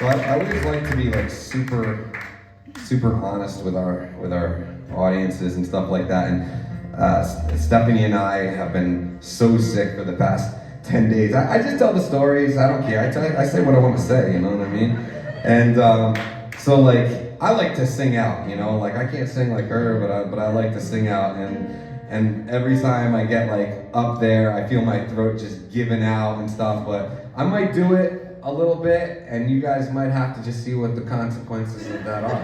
So I always like to be like super honest with our audiences and stuff like that. And Stephanie and I have been so sick for the past 10 days. I just tell the stories. I don't care. I say what I want to say. You know what I mean? And so like I like to sing out. You know, like I can't sing like her, but I like to sing out. And every time I get like up there, I feel my throat just giving out and stuff. But I might do it a little bit, and you guys might have to just see what the consequences of that are.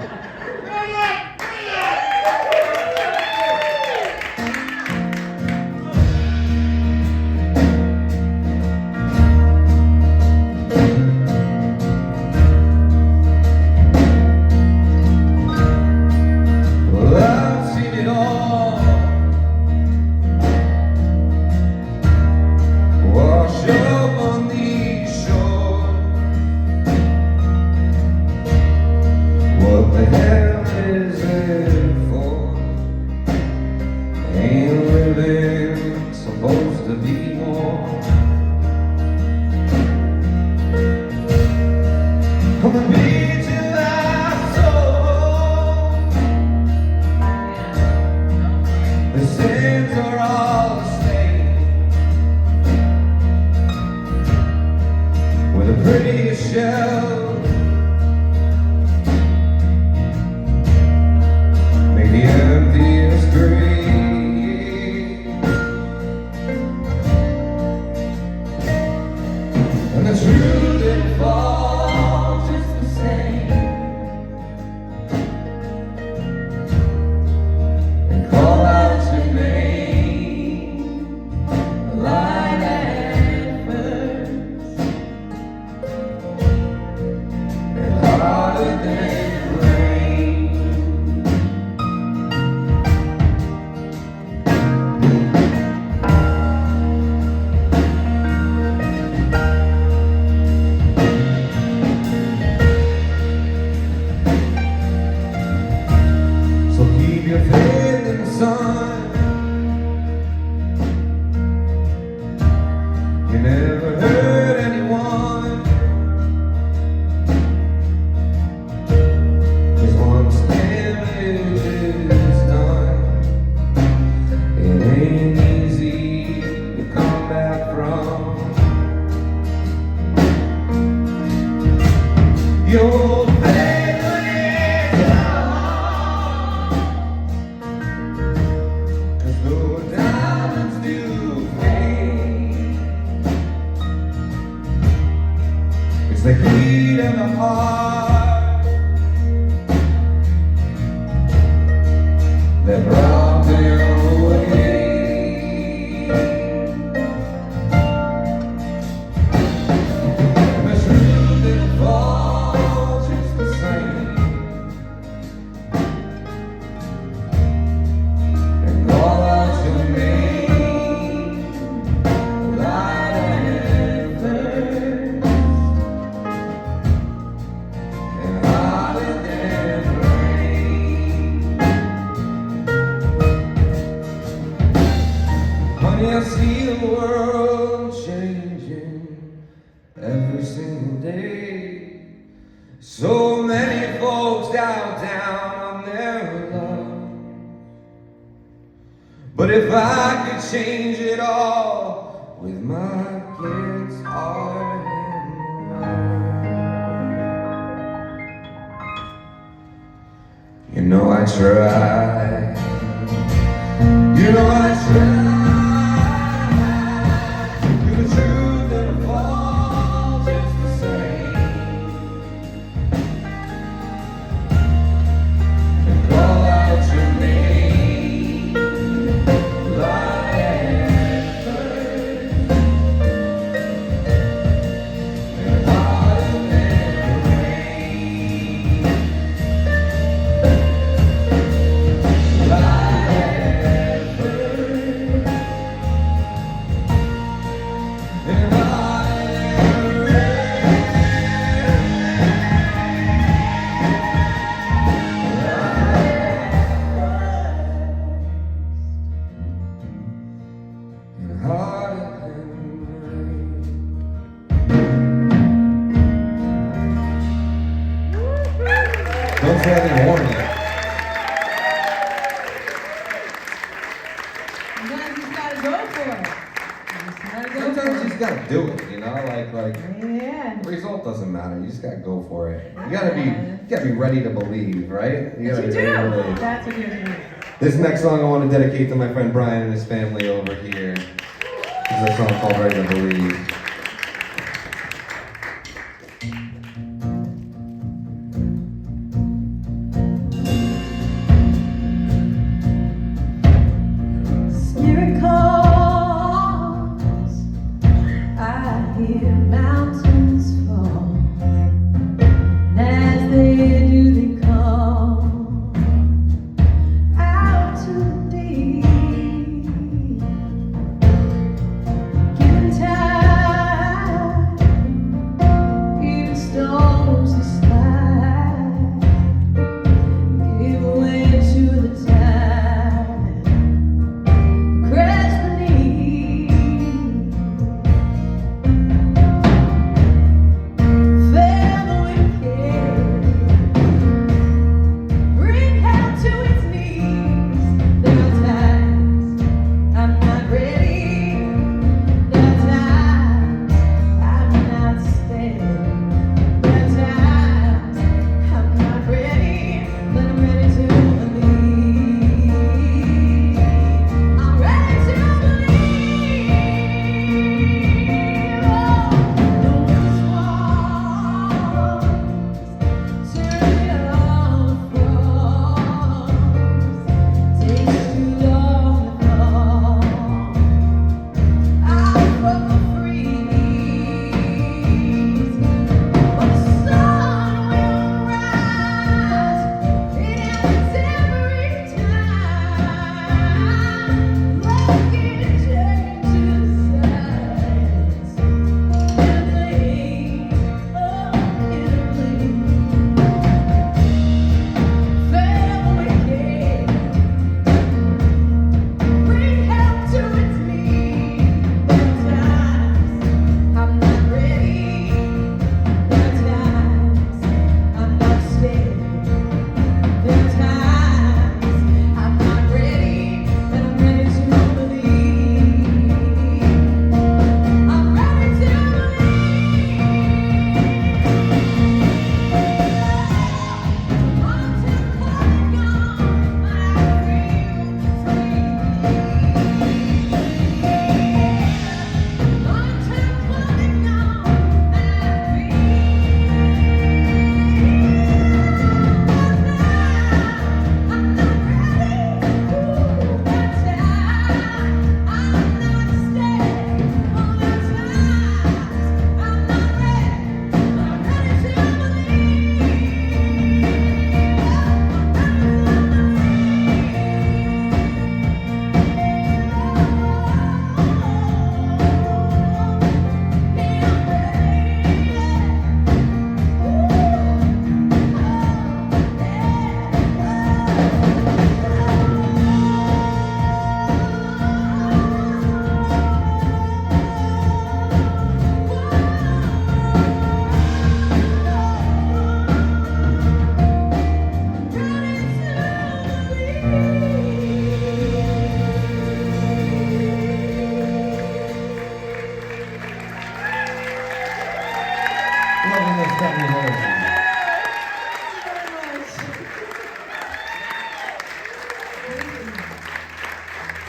But if I could change it all with my guitar and love, you know I tried, you know I tried. You're the truth that falls just the same, and call out your name. Don't say anything more than that. Sometimes you just gotta go for it. Sometimes you just gotta do it, you know, like Yeah. the result doesn't matter. You just gotta go for it. You gotta be ready to believe, right? You gotta You be ready to do. believe. That's what you're doing. This next song I want to dedicate to my friend Brian and his family over here. This is a song called Ready to Believe.